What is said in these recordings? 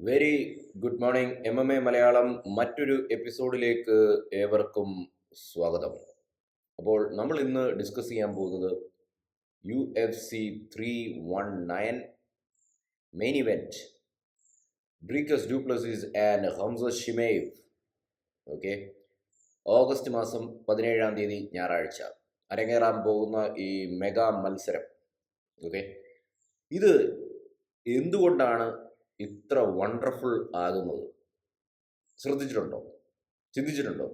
Very good morning. MMA Malayalam മറ്റൊരു എപ്പിസോഡിലേക്ക് ഏവർക്കും സ്വാഗതം. അപ്പോൾ നമ്മൾ ഇന്ന് ഡിസ്കസ് ചെയ്യാൻ പോകുന്നത് UFC 319 main event Dricus du Plessis and Khamzat Chimaev. Okay, August മാസം 17-ാം തീയതി ഞായറാഴ്ച അരങ്ങേറാൻ പോകുന്ന ഈ മെഗാ മത്സരം. ഓക്കെ, ഇത് എന്തുകൊണ്ടാണ് ഇത്ര വണ്ടർഫുൾ ആകുന്നത്? ശ്രദ്ധിച്ചിട്ടുണ്ടോ? ചിന്തിച്ചിട്ടുണ്ടോ?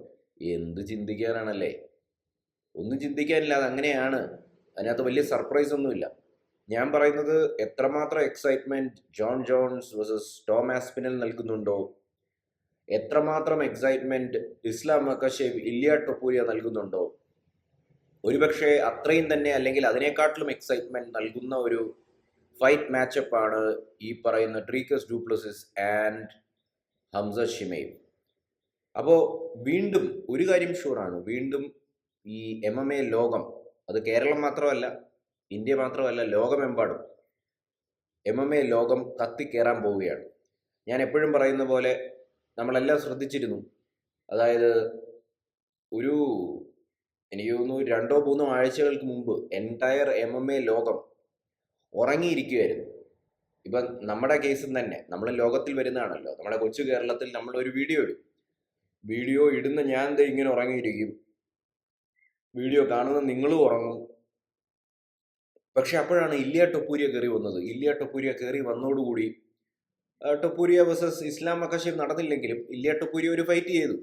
എന്ത് ചിന്തിക്കാനാണല്ലേ, ഒന്നും ചിന്തിക്കാനില്ല, അതങ്ങനെയാണ്. അതിനകത്ത് വലിയ സർപ്രൈസ് ഒന്നുമില്ല. ഞാൻ പറയുന്നത് എത്രമാത്രം excitement John Jones versus Tom Aspinall നൽകുന്നുണ്ടോ, എത്രമാത്രം എക്സൈറ്റ്മെന്റ് ഇസ്ലാം മക്കഷേവ് ഇല്ലിയ ടൊപ്പൂരിയ നൽകുന്നുണ്ടോ, ഒരുപക്ഷെ അത്രയും തന്നെ അല്ലെങ്കിൽ അതിനെക്കാട്ടിലും എക്സൈറ്റ്മെന്റ് നൽകുന്ന ഒരു ഫൈറ്റ് മാച്ചപ്പ് ആണ് ഈ പറയുന്ന ഡ്രീക്കസ് ഡ്യൂപ്ലസിസ് ആൻഡ് ഹംസ ഷിമേവ്. അപ്പോൾ വീണ്ടും ഒരു കാര്യം ഷുവറാണ്, വീണ്ടും ഈ MMA ലോകം, അത് കേരളം മാത്രമല്ല, ഇന്ത്യ മാത്രമല്ല, ലോകമെമ്പാടും MMA ലോകം കത്തിക്കേറാൻ പോവുകയാണ്. ഞാൻ എപ്പോഴും പറയുന്ന പോലെ നമ്മളെല്ലാം ശ്രദ്ധിച്ചിരുന്നു. അതായത് ഒരു എനിക്ക് തോന്നുന്നു 2-3 ആഴ്ചകൾക്ക് മുമ്പ് എൻറ്റയർ MMA ലോകം ഉറങ്ങിയിരിക്കുകയായിരുന്നു. ഇപ്പം നമ്മുടെ കേസും തന്നെ, നമ്മൾ ലോകത്തിൽ വരുന്നതാണല്ലോ, നമ്മുടെ കൊച്ചു കേരളത്തിൽ നമ്മൾ ഒരു വീഡിയോ ഇടുന്ന ഞാൻ ദേ ഇങ്ങനെ ഉറങ്ങിയിരിക്കും, വീഡിയോ കാണുന്ന നിങ്ങളും ഉറങ്ങും. പക്ഷെ അപ്പോഴാണ് ഇല്ലിയ ടൊപ്പൂരിയ കയറി വന്നത്. ഇല്ലിയ ടൊപ്പൂരിയ കയറി വന്നതോടുകൂടി ടൊപ്പൂരിയ വേഴ്സസ് ഇസ്ലാം മക്കഷേവ് നടന്നില്ലെങ്കിലും ഇല്ലിയ ടൊപ്പൂരിയ ഒരു ഫൈറ്റ് ചെയ്തു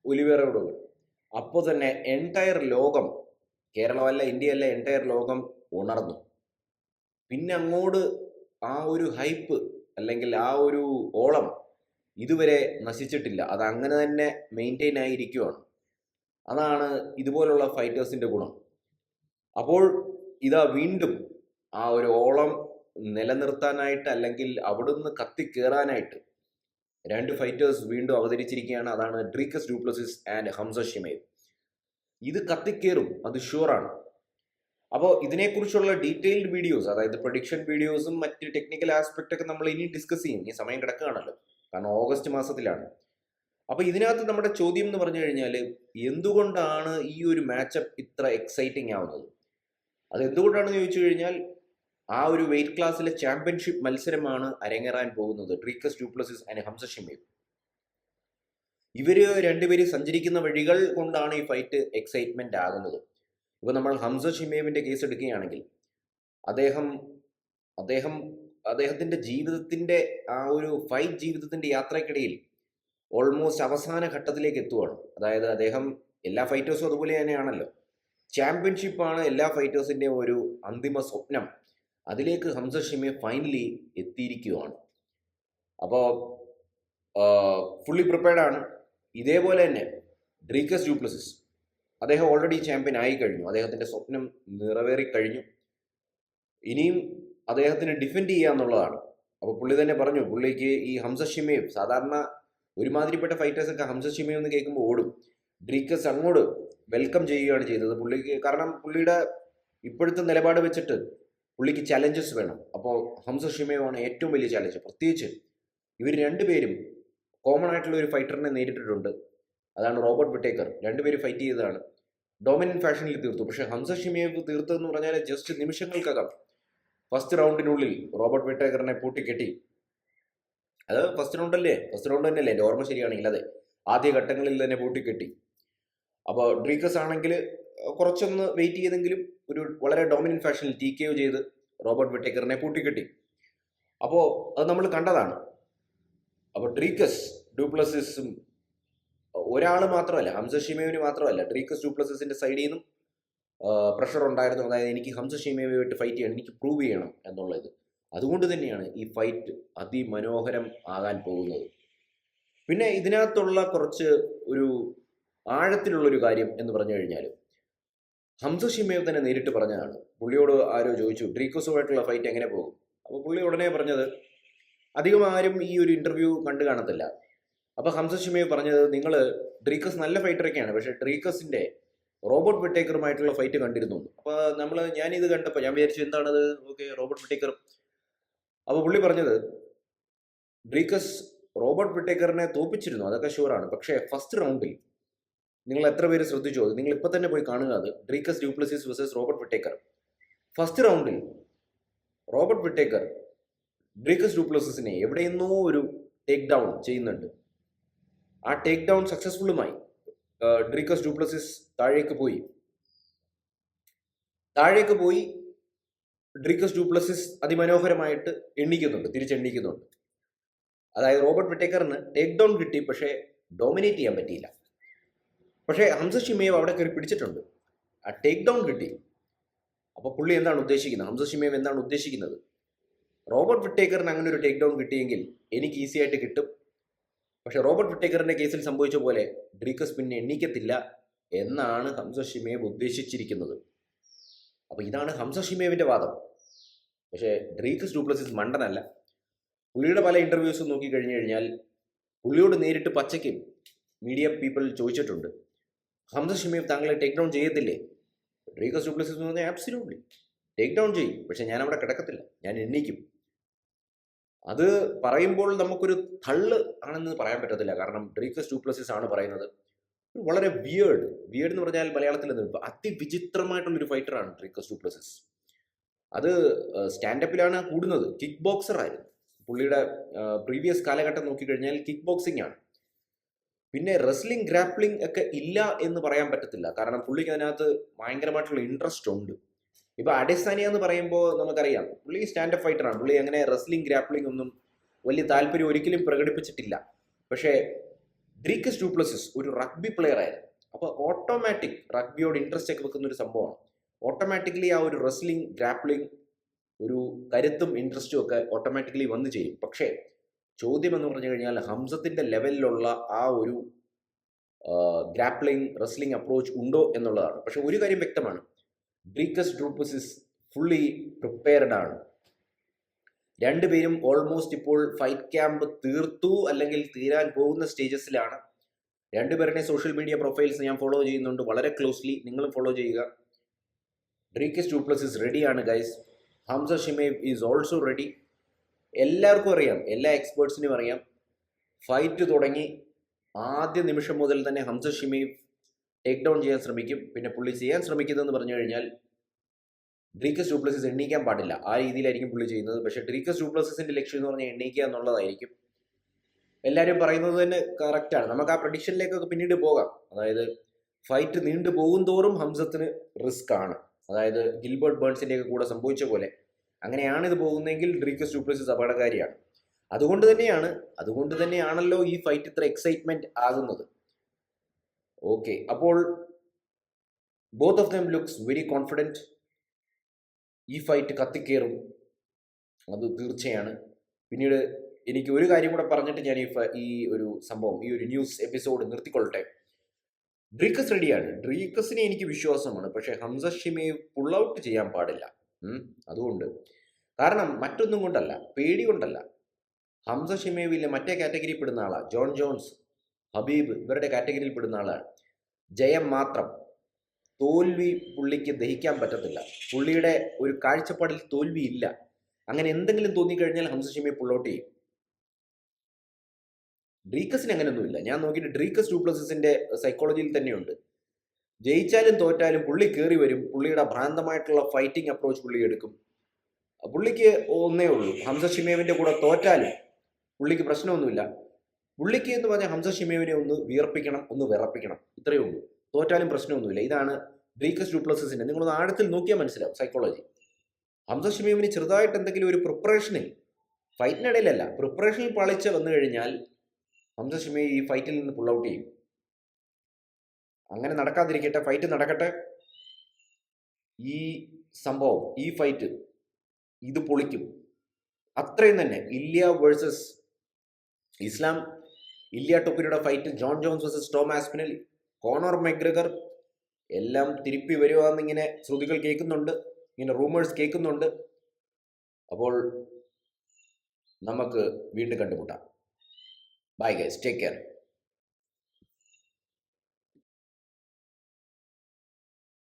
ഒലിവേറയോട്. അപ്പോൾ തന്നെ എൻറ്റയർ ലോകം, കേരളമല്ല ഇന്ത്യയല്ല, എൻറ്റയർ ലോകം ഉണർന്നു. പിന്നെ അങ്ങോട്ട് ആ ഒരു ഹൈപ്പ് അല്ലെങ്കിൽ ആ ഒരു ഓളം ഇതുവരെ നശിച്ചിട്ടില്ല. അത് അങ്ങനെ തന്നെ മെയിൻറ്റെയിൻ ആയിരിക്കുവാണ്. അതാണ് ഇതുപോലുള്ള ഫൈറ്റേഴ്സിൻ്റെ ഗുണം. അപ്പോൾ ഇതാ വീണ്ടും ആ ഒരു ഓളം നിലനിർത്താനായിട്ട് അല്ലെങ്കിൽ അവിടുന്ന് കത്തിക്കേറാനായിട്ട് 2 ഫൈറ്റേഴ്സ് വീണ്ടും അവതരിച്ചിരിക്കുകയാണ്. അതാണ് ഡ്രീക്കസ് ഡ്യൂപ്ലസിസ് ആൻഡ് ഹംസ ഷിമേവ്. ഇത് കത്തിക്കേറും, അത് ഷുവറാണ്. അപ്പോൾ ഇതിനെക്കുറിച്ചുള്ള ഡീറ്റെയിൽഡ് വീഡിയോസ്, അതായത് പ്രൊഡിക്ഷൻ വീഡിയോസും മറ്റ് ടെക്നിക്കൽ ആസ്പെക്റ്റ് ഒക്കെ നമ്മൾ ഇനി ഡിസ്കസ് ചെയ്യും. ഈ സമയം കിടക്കുകയാണല്ലോ, കാരണം ഓഗസ്റ്റ് മാസത്തിലാണ്. അപ്പോൾ ഇതിനകത്ത് നമ്മുടെ ചോദ്യം എന്ന് പറഞ്ഞു കഴിഞ്ഞാൽ, എന്തുകൊണ്ടാണ് ഈ ഒരു മാച്ചപ്പ് ഇത്ര എക്സൈറ്റിംഗ് ആവുന്നത്? അത് എന്തുകൊണ്ടാണെന്ന് ചോദിച്ചു കഴിഞ്ഞാൽ, ആ ഒരു വെയിറ്റ് ക്ലാസ്സിലെ ചാമ്പ്യൻഷിപ്പ് മത്സരമാണ് അരങ്ങേറാൻ പോകുന്നത്, ഡ്രീക്കസ് ഡ്യൂപ്ലസിസ് ആൻഡ് ഹംസ ഷിമേവ്. ഇവര് രണ്ടുപേരും സഞ്ചരിക്കുന്ന വഴികൾ കൊണ്ടാണ് ഈ ഫൈറ്റ് എക്സൈറ്റ്മെന്റ് ആകുന്നത്. ഇപ്പോൾ നമ്മൾ ഹംസ ഷിമേവിൻ്റെ കേസ് എടുക്കുകയാണെങ്കിൽ, അദ്ദേഹം അദ്ദേഹം അദ്ദേഹത്തിൻ്റെ ജീവിതത്തിൻ്റെ ആ ഒരു ഫൈറ്റ് ജീവിതത്തിൻ്റെ യാത്രക്കിടയിൽ ഓൾമോസ്റ്റ് അവസാന ഘട്ടത്തിലേക്ക് എത്തുവാണ്. അതായത് അദ്ദേഹം, എല്ലാ ഫൈറ്റേഴ്സും അതുപോലെ തന്നെയാണല്ലോ, ചാമ്പ്യൻഷിപ്പാണ് എല്ലാ ഫൈറ്റേഴ്സിൻ്റെയും ഒരു അന്തിമ സ്വപ്നം. അതിലേക്ക് ഹംസ ഷിമേവ് ഫൈനലി എത്തിയിരിക്കുകയാണ്. അപ്പോൾ ഫുള്ളി പ്രിപ്പയർഡ് ആണ്. ഇതേപോലെ തന്നെ ഡ്രീക്കസ് ഡ്യൂപ്ലസിസ്, അദ്ദേഹം ഓൾറെഡി ചാമ്പ്യൻ ആയി കഴിഞ്ഞു, അദ്ദേഹത്തിൻ്റെ സ്വപ്നം നിറവേറിക്കഴിഞ്ഞു. ഇനിയും അദ്ദേഹത്തിന് ഡിഫെൻഡ് ചെയ്യുക എന്നുള്ളതാണ്. അപ്പോൾ പുള്ളി തന്നെ പറഞ്ഞു, പുള്ളിക്ക് ഈ ഹംസ ഷിമേവ്, സാധാരണ ഒരുമാതിരിപ്പെട്ട ഫൈറ്റേഴ്സൊക്കെ ഹംസ ഷിമേവ് എന്ന് കേൾക്കുമ്പോൾ ഓടും. ഡ്രീക്കസ് അങ്ങോട്ട് വെൽക്കം ചെയ്യുകയാണ് ചെയ്തത് പുള്ളിക്ക്. കാരണം പുള്ളിയുടെ ഇപ്പോഴത്തെ നിലപാട് വെച്ചിട്ട് പുള്ളിക്ക് ചലഞ്ചസ് വേണം. അപ്പോൾ ഹംസ ഷിമേവ് ആണ് ഏറ്റവും വലിയ ചലഞ്ച്. പ്രത്യേകിച്ച് ഇവർ രണ്ടുപേരും കോമൺ ആയിട്ടുള്ള ഒരു ഫൈറ്ററിനെ നേരിട്ടിട്ടുണ്ട്, അതാണ് റോബർട്ട് വിട്ടേക്കർ. രണ്ടുപേരും ഫൈറ്റ് ചെയ്തതാണ്, ഡോമിനന്റ് ഫാഷനിൽ തീർത്തു. പക്ഷേ ഹംസ ഷിമേവ് തീർത്തതെന്ന് പറഞ്ഞാൽ ജസ്റ്റ് നിമിഷങ്ങൾക്കകം ഫസ്റ്റ് റൗണ്ടിനുള്ളിൽ റോബർട്ട് വിട്ടേക്കറിനെ പൂട്ടിക്കെട്ടി. അത് ഫസ്റ്റ് റൗണ്ട് തന്നെയല്ലേ, എൻ്റെ ഓർമ്മ ശരിയാണെങ്കിൽ അതെ, ആദ്യ ഘട്ടങ്ങളിൽ തന്നെ പൂട്ടിക്കെട്ടി. അപ്പോൾ ഡ്രീക്കസ് ആണെങ്കിൽ കുറച്ചൊന്ന് വെയിറ്റ് ചെയ്തെങ്കിലും ഒരു വളരെ ഡോമിനന്റ് ഫാഷനിൽ TKO ചെയ്ത് റോബർട്ട് വിട്ടേക്കറിനെ പൂട്ടിക്കെട്ടി. അപ്പോൾ അത് നമ്മൾ കണ്ടതാണ്. അപ്പോൾ ഡ്രീക്കസ് ഡ്യൂപ്ലസിസും ഒരാൾ മാത്രമല്ല, ഹംസ ഷിമേവിന് മാത്രമല്ല, ഡ്രീക്കസ് ഡ്യൂപ്ലസിസിൻ്റെ സൈഡിൽ നിന്നും പ്രഷർ ഉണ്ടായിരുന്നു. അതായത് എനിക്ക് ഹംസ ഷിമേവുമായിട്ട് ഫൈറ്റ് ചെയ്യണം, എനിക്ക് പ്രൂവ് ചെയ്യണം എന്നുള്ളത്. അതുകൊണ്ട് തന്നെയാണ് ഈ ഫൈറ്റ് അതിമനോഹരം ആകാൻ പോകുന്നത്. പിന്നെ ഇതിനകത്തുള്ള കുറച്ച് ഒരു ആഴത്തിലുള്ളൊരു കാര്യം എന്ന് പറഞ്ഞു കഴിഞ്ഞാൽ, ഹംസ ഷിമേവ് തന്നെ നേരിട്ട് പറഞ്ഞതാണ്. പുള്ളിയോട് ആരോ ചോദിച്ചു ഡ്രീക്കസുമായിട്ടുള്ള ഫൈറ്റ് എങ്ങനെ പോകും. അപ്പോൾ പുള്ളി ഉടനെ പറഞ്ഞത്, അധികം ആരും ഈ ഒരു ഇൻ്റർവ്യൂ കണ്ടു കാണത്തില്ല. അപ്പോൾ ഹംസ ഷിമേവ് പറഞ്ഞത്, നിങ്ങൾ ഡ്രീക്കസ് നല്ല ഫൈറ്ററൊക്കെയാണ്, പക്ഷേ ഡ്രീക്കസിൻ്റെ റോബർട്ട് വിട്ടേക്കറുമായിട്ടുള്ള ഫൈറ്റ് കണ്ടിരുന്നു. അപ്പോൾ ഞാനിത് കണ്ടപ്പോൾ ഞാൻ വിചാരിച്ചു എന്താണത്, ഓക്കെ റോബർട്ട് വിട്ടേക്കർ. അപ്പോൾ പുള്ളി പറഞ്ഞത്, ഡ്രീക്കസ് റോബർട്ട് വിട്ടേക്കറിനെ തോപ്പിച്ചിരുന്നു, അതൊക്കെ ഷുവറാണ്. പക്ഷേ ഫസ്റ്റ് റൗണ്ടിൽ നിങ്ങൾ എത്ര പേര് ശ്രദ്ധിച്ചോ, നിങ്ങൾ ഇപ്പം തന്നെ പോയി കാണുക. അത് ഡ്രീക്കസ് du Plessis versus Robert Whitaker. First റൗണ്ടിൽ റോബർട്ട് വിട്ടേക്കർ ഡ്രീക്കസ് ഡ്യൂപ്ലസിസിനെ എവിടെയെന്നോ ഒരു ടേക്ക് ഡൗൺ ചെയ്യുന്നുണ്ട്. ആ ടേക്ക് ഡൗൺ സക്സസ്ഫുള്ളുമായി ഡ്രീക്കസ് ഡ്യൂപ്ലസിസ് താഴേക്ക് പോയി ഡ്രീക്കസ് ഡ്യൂപ്ലസിസ് അതിമനോഹരമായിട്ട് തിരിച്ചെണ്ണിക്കുന്നുണ്ട്. അതായത് റോബർട്ട് വിട്ടേക്കറിന് ടേക്ക് ഡൗൺ കിട്ടി, പക്ഷേ ഡോമിനേറ്റ് ചെയ്യാൻ പറ്റിയില്ല. പക്ഷേ ഹംസ ഷിമേവ് അവിടെ കയറി പിടിച്ചിട്ടുണ്ട്, ആ ടേക്ക് ഡൗൺ കിട്ടി. അപ്പോൾ പുള്ളി എന്താണ് ഉദ്ദേശിക്കുന്നത്, ഹംസ ഷിമേവ് എന്താണ് ഉദ്ദേശിക്കുന്നത്? റോബർട്ട് വിട്ടേക്കറിന് അങ്ങനെ ഒരു ടേക്ക് ഡൗൺ കിട്ടിയെങ്കിൽ എനിക്ക് ഈസി ആയിട്ട് കിട്ടും. പക്ഷേ റോബർട്ട് വിട്ടേക്കറിൻ്റെ കേസിൽ സംഭവിച്ച പോലെ ഡ്രീക്കസ് പിന്നെ എണ്ണിക്കത്തില്ല എന്നാണ് ഹംസ ഷിമേവ് ഉദ്ദേശിച്ചിരിക്കുന്നത്. അപ്പോൾ ഇതാണ് ഹംസ ഷിമേവിൻ്റെ വാദം. പക്ഷേ ഡ്രീക്കസ് ഡ്യൂപ്ലസിസ് മണ്ടനല്ല. പുള്ളിയുടെ പല ഇൻ്റർവ്യൂസും നോക്കിക്കഴിഞ്ഞു കഴിഞ്ഞാൽ പുള്ളിയോട് നേരിട്ട് പച്ചയ്ക്കും മീഡിയ പീപ്പിൾ ചോദിച്ചിട്ടുണ്ട്, ഹംസ ഷിമേവ് താങ്കളെ ടേക്ക് ഡൗൺ ചെയ്യത്തില്ലേ? ഡ്രീക്കസ് ഡ്യൂപ്ലസിസ് എന്ന് പറഞ്ഞാൽ ആബ്സല്യൂട്ട്ലി ടേക്ക് ഡൗൺ ചെയ്യും, പക്ഷെ ഞാൻ അവിടെ കിടക്കത്തില്ല, ഞാൻ എണ്ണിക്കും. അത് പറയുമ്പോൾ നമുക്കൊരു തള്ള് ആണെന്ന് പറയാൻ പറ്റത്തില്ല. കാരണം ഡ്രീക്കസ് ഡ്യൂപ്ലസിസ് ആണ് പറയുന്നത്. വളരെ വിയേർഡ് എന്ന് പറഞ്ഞാൽ മലയാളത്തിൽ അതിവിചിത്രമായിട്ടുള്ളൊരു ഫൈറ്ററാണ് ഡ്രീക്കസ് ഡ്യൂപ്ലസിസ്. അത് സ്റ്റാൻഡപ്പിലാണ് കൂടുന്നത്. കിക്ക് ബോക്സർ ആയിരുന്നു പുള്ളിയുടെ പ്രീവിയസ് കാലഘട്ടം നോക്കിക്കഴിഞ്ഞാൽ കിക്ക് ബോക്സിംഗ് ആണ്. പിന്നെ റെസ്ലിംഗ്, ഗ്രാപ്ലിംഗ് ഒക്കെ ഇല്ല എന്ന് പറയാൻ പറ്റത്തില്ല. കാരണം പുള്ളിക്ക് അതിനകത്ത് ഭയങ്കരമായിട്ടുള്ള ഇൻട്രസ്റ്റ് ഉണ്ട്. ഇപ്പോൾ അഡെസാനിയ എന്ന് പറയുമ്പോൾ നമുക്കറിയാം പുള്ളി സ്റ്റാൻഡപ്പ് ഫൈറ്ററാണ്. പുള്ളി അങ്ങനെ റെസ്ലിംഗ്, ഗ്രാപ്ലിംഗ് ഒന്നും വലിയ താല്പര്യം ഒരിക്കലും പ്രകടിപ്പിച്ചിട്ടില്ല. പക്ഷേ ഡ്രീക്കസ് ഡ്യൂപ്ലസിസ് ഒരു റഗ്ബി പ്ലെയർ ആയിരുന്നു. അപ്പോൾ ഓട്ടോമാറ്റിക് റഗ്ബിയോട് ഇൻട്രസ്റ്റ് ഒക്കെ വെക്കുന്ന ഒരു സംഭവമാണ്. ഓട്ടോമാറ്റിക്കലി ആ ഒരു റെസ്ലിംഗ്, ഗ്രാപ്ലിംഗ് ഒരു കരുത്തും ഇൻട്രസ്റ്റും ഒക്കെ ഓട്ടോമാറ്റിക്കലി വന്നു ചെയ്യും. പക്ഷേ ചോദ്യം എന്ന് പറഞ്ഞു കഴിഞ്ഞാൽ ഹംസത്തിൻ്റെ ലെവലിലുള്ള ആ ഒരു ഗ്രാപ്ലിംഗ്, റെസ്ലിംഗ് അപ്രോച്ച് ഉണ്ടോ എന്നുള്ളതാണ്. പക്ഷെ ഒരു കാര്യം വ്യക്തമാണ്, ഡ്രീക്കസ് ഡ്യൂപ്ലസിസ് ഫുള്ളി പ്രിപ്പയർഡ് ആണ്. രണ്ടുപേരും ഓൾമോസ്റ്റ് ഇപ്പോൾ ഫൈറ്റ് ക്യാമ്പ് തീർത്തു, അല്ലെങ്കിൽ തീരാൻ പോകുന്ന സ്റ്റേജസിലാണ്. രണ്ടുപേരുടെ സോഷ്യൽ മീഡിയ പ്രൊഫൈൽസ് ഞാൻ ഫോളോ ചെയ്യുന്നുണ്ട് വളരെ ക്ലോസ്ലി, നിങ്ങളും ഫോളോ ചെയ്യുക. ഡ്രീക്കസ് ഡ്യൂപ്ലസിസ് റെഡിയാണ് guys. Khamzat Chimaev is also ready. എല്ലാവർക്കും അറിയാം, എല്ലാ എക്സ്പേർട്സിനും അറിയാം, ഫൈറ്റ് തുടങ്ങി ആദ്യ നിമിഷം മുതൽ തന്നെ ഹംസ ഷിമേവ് ടേക്ക് ഡൗൺ ചെയ്യാൻ ശ്രമിക്കും. പിന്നെ പുള്ളി ചെയ്യാൻ ശ്രമിക്കുന്നതെന്ന് പറഞ്ഞു കഴിഞ്ഞാൽ ഡ്രീക്കസ് ഡ്യൂപ്ലസിസ് എണ്ണീക്കാൻ പാടില്ല, ആ രീതിയിലായിരിക്കും പുള്ളി ചെയ്യുന്നത്. പക്ഷേ ഡ്രീക്കസ് ഡ്യൂപ്ലസിസിൻ്റെ ലക്ഷ്യം എന്ന് പറഞ്ഞാൽ എണ്ണീക്കുക എന്നുള്ളതായിരിക്കും. എല്ലാവരും പറയുന്നത് തന്നെ കറക്റ്റാണ്. നമുക്ക് ആ പ്രഡിക്ഷനിലേക്കൊക്കെ പിന്നീട് പോകാം. അതായത് ഫൈറ്റ് നീണ്ടു പോകും തോറും ഹംസത്തിന് റിസ്ക് ആണ്. അതായത് ഗിൽബർട്ട് ബേൺസിൻ്റെയൊക്കെ കൂടെ സംഭവിച്ച പോലെ അങ്ങനെയാണ് ഇത് പോകുന്നതെങ്കിൽ ഡ്രീക്കസ് ഡ്യൂപ്ലസിസ് അപകടകാരിയാണ്. അതുകൊണ്ട് തന്നെയാണല്ലോ ഈ ഫൈറ്റ് ഇത്ര എക്സൈറ്റ്മെന്റ് ആകുന്നത്. ഓക്കെ, അപ്പോൾ both of them looks very confident. ഈ ഫൈറ്റ് കത്തിക്കേറും, അത് തീർച്ചയാണ്. പിന്നീട് എനിക്ക് ഒരു കാര്യം കൂടെ പറഞ്ഞിട്ട് ഞാൻ ഈ ഒരു സംഭവം, ഈ ഒരു ന്യൂസ് എപ്പിസോഡ് നിർത്തിക്കൊള്ളട്ടെ. ഡ്രീക്കസ് റെഡിയാണ്, ഡ്രീക്കസിനെ എനിക്ക് വിശ്വാസമാണ്. പക്ഷേ ഹംസ ഷിമേവ് പുൾ ഔട്ട് ചെയ്യാൻ പാടില്ല. അതുകൊണ്ട്, കാരണം മറ്റൊന്നും കൊണ്ടല്ല, പേടി കൊണ്ടല്ല. ഹംസ ഷിമേവിലെ മറ്റേ കാറ്റഗറിയിൽ പെടുന്ന ആളാണ്. ജോൺ ജോൺസ്, ഹബീബ്, ഇവരുടെ കാറ്റഗറിയിൽ പെടുന്ന ആളാണ്. ജയം മാത്രം, തോൽവി പുള്ളിക്ക് ദഹിക്കാൻ പറ്റത്തില്ല. പുള്ളിയുടെ ഒരു കാഴ്ചപ്പാടിൽ തോൽവി ഇല്ല. അങ്ങനെ എന്തെങ്കിലും തോന്നിക്കഴിഞ്ഞാൽ ഹംസ ഷിമേവ് പുൾ ഔട്ട് ചെയ്യും. ഡ്രീക്കസിന് അങ്ങനെയൊന്നുമില്ല. ഞാൻ നോക്കിയിട്ട് ഡ്രീക്കസ് ഡ്യൂപ്ലസിസിന്റെ സൈക്കോളജിയിൽ തന്നെയുണ്ട്. ജയിച്ചാലും തോറ്റാലും പുള്ളി കയറി വരും. പുള്ളിയുടെ ഭ്രാന്തമായിട്ടുള്ള ഫൈറ്റിംഗ് അപ്രോച്ച് പുള്ളി എടുക്കും. പുള്ളിക്ക് ഒന്നേ ഉള്ളൂ, ഹംസ ഷിമേവിൻ്റെ കൂടെ തോറ്റാലും പുള്ളിക്ക് പ്രശ്നമൊന്നുമില്ല. പുള്ളിക്ക് എന്ന് പറഞ്ഞാൽ ഹംസ ഷിമേവിനെ ഒന്ന് വിയർപ്പിക്കണം, ഒന്ന് വിറപ്പിക്കണം, ഇത്രയേ ഉള്ളൂ. തോറ്റാലും പ്രശ്നമൊന്നുമില്ല. ഇതാണ് ഡ്രീക്കസ് ഡ്യൂപ്ലസിസിൻ്റെ, നിങ്ങളൊന്ന് ആഴത്തിൽ നോക്കിയാൽ മനസ്സിലാവും സൈക്കോളജി. ഹംസ ഷിമേവിന് ചെറുതായിട്ട് എന്തെങ്കിലും ഒരു പ്രിപ്പറേഷനിൽ, ഫൈറ്റിനിടയിലല്ല, പ്രിപ്പറേഷനിൽ പാളിച്ച വന്നു കഴിഞ്ഞാൽ ഹംസ ഷിമേവ് ഈ ഫൈറ്റിൽ നിന്ന് പുൾ ഔട്ട് ചെയ്യും. അങ്ങനെ നടക്കാതിരിക്കട്ടെ, ഫൈറ്റ് നടക്കട്ടെ. ഈ സംഭവം, ഈ ഫൈറ്റ് ഇത് പൊളിക്കും. അത്രയും തന്നെ. ഇല്യ വേഴ്സസ് ഇസ്ലാം, ഇല്യ ടൊപ്പിനയുടെ fight, Jon Jones versus Tom Aspinall, Conor McGregor, എല്ലാം തിരുപ്പി വരുവാന്നിങ്ങനെ ശ്രുതികൾ കേൾക്കുന്നുണ്ട്, ഇങ്ങനെ റൂമേഴ്സ് കേൾക്കുന്നുണ്ട്. അപ്പോൾ നമുക്ക് വീണ്ടും കണ്ടുമുട്ടാം. Bye guys, take care.